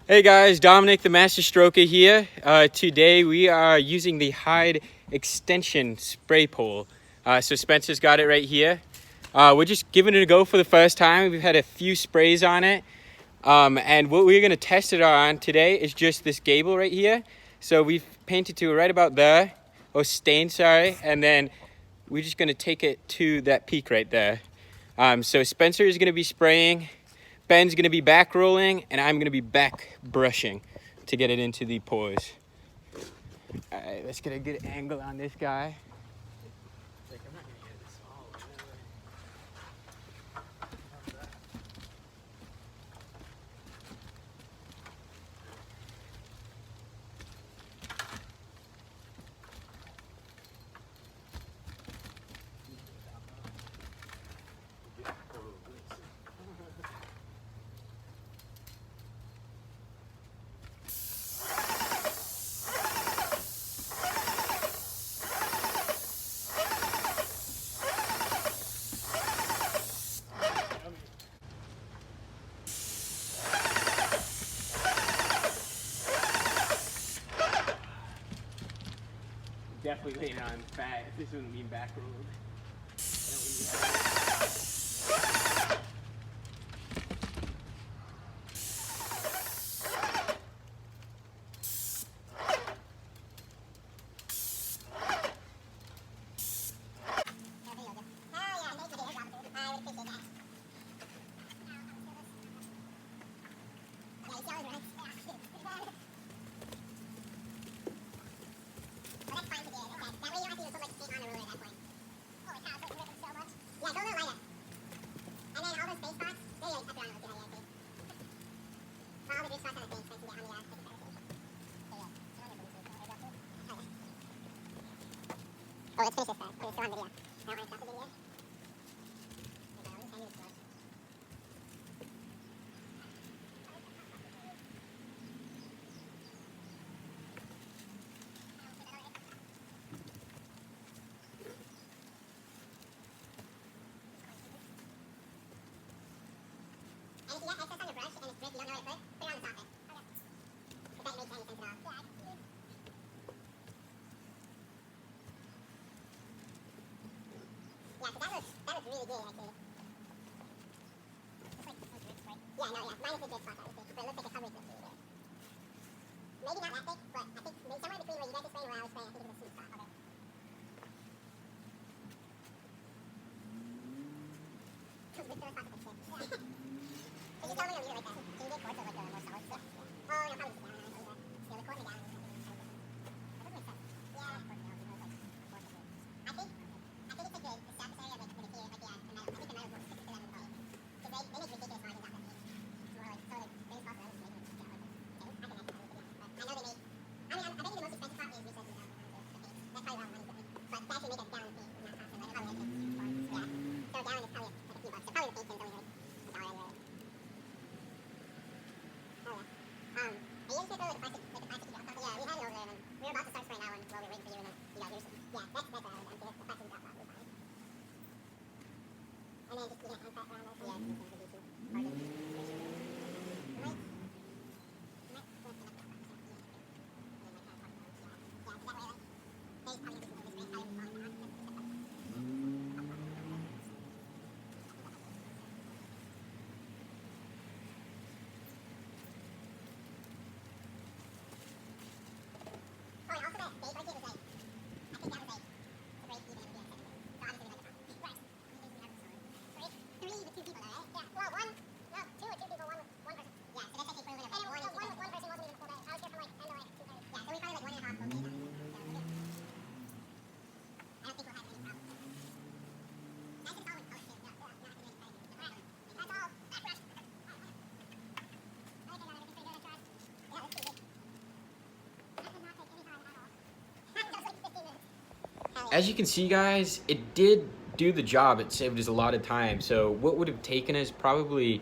Hey guys, Dominic the Master Stroker here. Today we are using the Hyde extension spray pole. So Spencer's got it right here. We're just giving it a go for the first time. We've had a few sprays on it. And what we're gonna test it on today is just this gable right here. So we've painted to right about there, or stained, sorry. And then we're just gonna take it to that peak right there. So Spencer is gonna be spraying. Ben's gonna be back rolling, and I'm gonna be back brushing to get it into the pores. All right, let's get a good angle on this guy. Definitely laying on fat. This wouldn't be back rolled. Oh, let's finish this then. It's still on video. I don't want to stop the video. And if you got excess on your brush and it's ripped, you don't know where to put it on the top. Okay. If that makes any sense at all. Yeah, so that looks really good, actually. Looks like those rips, right? Yeah, no, yeah. Minus the good spots, obviously. But it looks like the coverage looks really good. Maybe not that thick, but I think maybe somewhere between where you guys are spraying and where I was spraying, I think it's a sweet spot. Okay. Those rips are spots of shit. Yeah. So you tell me to leave it like that. Can you get quartz or like a more solid stuff? Yeah. Oh, no, probably just down. I don't know. Yeah, the quartz down. That doesn't make sense. Yeah. I think it's like the surface area, like with the here, like the metal. I think the metal will stick to them in the boat. Because they make ridiculous margins off that thing. It's more like some of the biggest spots that I was making. Yeah, like I can actually find the video. But I know they make. I mean, I bet you the most expensive part is researching the paint. That's probably where all the money's going. But to actually make a gallon of paint is not costing like probably like yeah. So a gallon is probably like a few bucks. So probably the paint is only like $1 anyway. Oh yeah. Are you guys gonna throw like the plastic drop? Yeah, we had it over there, and then we were about to start spraying that one while we were waiting for you, and then you got yours. Yeah, that's what I was empty. The plastic drop off was fine. And then just hand pat around those. Yeah, it's gonna be too hard to As you can see, guys, it did do the job. It saved us a lot of time. So what would have taken us probably,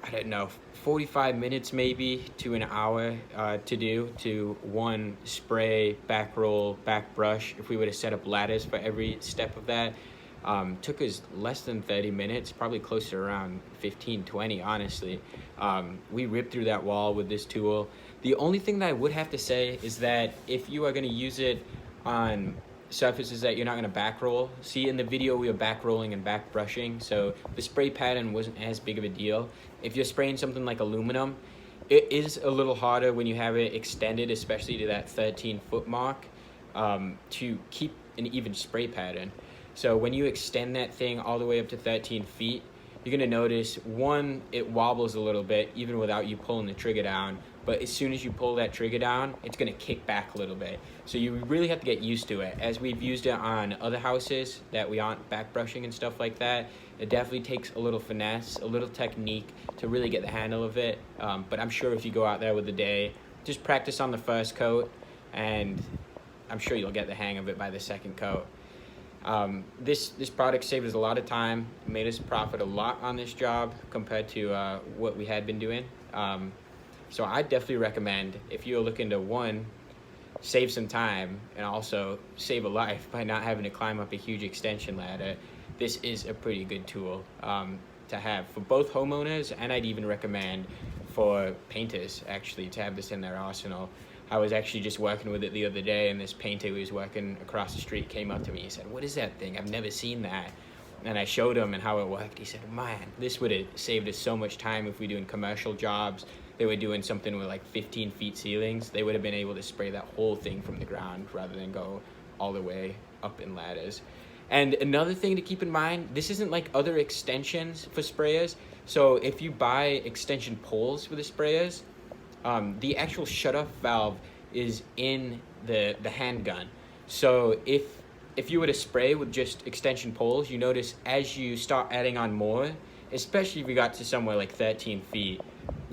I don't know, 45 minutes maybe to an hour to do to one spray, back roll, back brush. If we would have set up ladders for every step of that, took us less than 30 minutes, probably closer around 15, 20, honestly. We ripped through that wall with this tool. The only thing that I would have to say is that if you are going to use it on surfaces that you're not going to back roll, see in the video we were back rolling and back brushing, so the spray pattern wasn't as big of a deal. If you're spraying something like aluminum, it is a little harder when you have it extended, especially to that 13-foot mark, to keep an even spray pattern. So when you extend that thing all the way up to 13 feet, you're gonna notice, one, it wobbles a little bit even without you pulling the trigger down, but as soon as you pull that trigger down, it's gonna kick back a little bit. So you really have to get used to it. As we've used it on other houses that we aren't back brushing and stuff like that, it definitely takes a little finesse, a little technique to really get the handle of it. But I'm sure if you go out there with the day, just practice on the first coat, and I'm sure you'll get the hang of it by the second coat. This product saved us a lot of time, made us profit a lot on this job compared to what we had been doing. So I definitely recommend, if you're looking to, one, save some time and also save a life by not having to climb up a huge extension ladder, this is a pretty good tool to have for both homeowners, and I'd even recommend for painters actually to have this in their arsenal. I was actually just working with it the other day, and this painter who was working across the street came up to me. He said, "What is that thing? I've never seen that." And I showed him and how it worked. He said, "Man, this would have saved us so much time if we were doing commercial jobs. They were doing something with like 15 feet ceilings. They would have been able to spray that whole thing from the ground rather than go all the way up in ladders." And another thing to keep in mind, this isn't like other extensions for sprayers. So if you buy extension poles for the sprayers, the actual shut-off valve is in the handgun. So if you were to spray with just extension poles, you notice as you start adding on more, especially if you got to somewhere like 13 feet,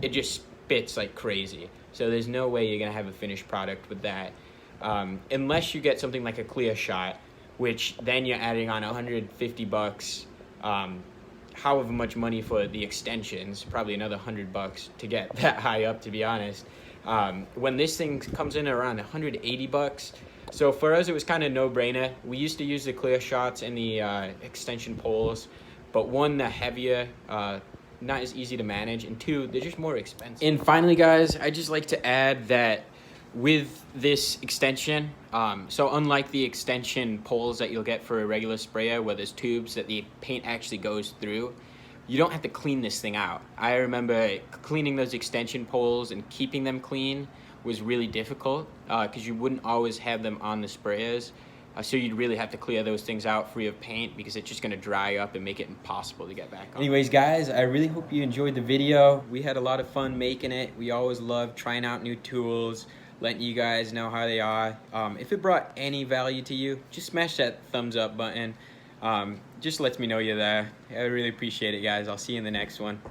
it just spits like crazy. So there's no way you're gonna have a finished product with that. Unless you get something like a clear shot, which then you're adding on $150, however much money for the extensions, probably another $100 to get that high up, to be honest. When this thing comes in around $180, so for us it was kind of no-brainer. We used to use the clear shots and the extension poles, but one, they're heavier, not as easy to manage, and two, they're just more expensive. And finally, guys, I just like to add that with this extension, so unlike the extension poles that you'll get for a regular sprayer where there's tubes that the paint actually goes through, you don't have to clean this thing out. I remember cleaning those extension poles and keeping them clean was really difficult because you wouldn't always have them on the sprayers. So you'd really have to clear those things out free of paint because it's just gonna dry up and make it impossible to get back on. Anyways, guys, I really hope you enjoyed the video. We had a lot of fun making it. We always love trying out new tools, letting you guys know how they are. If it brought any value to you, just smash that thumbs up button. Just lets me know you're there. I really appreciate it, guys. I'll see you in the next one.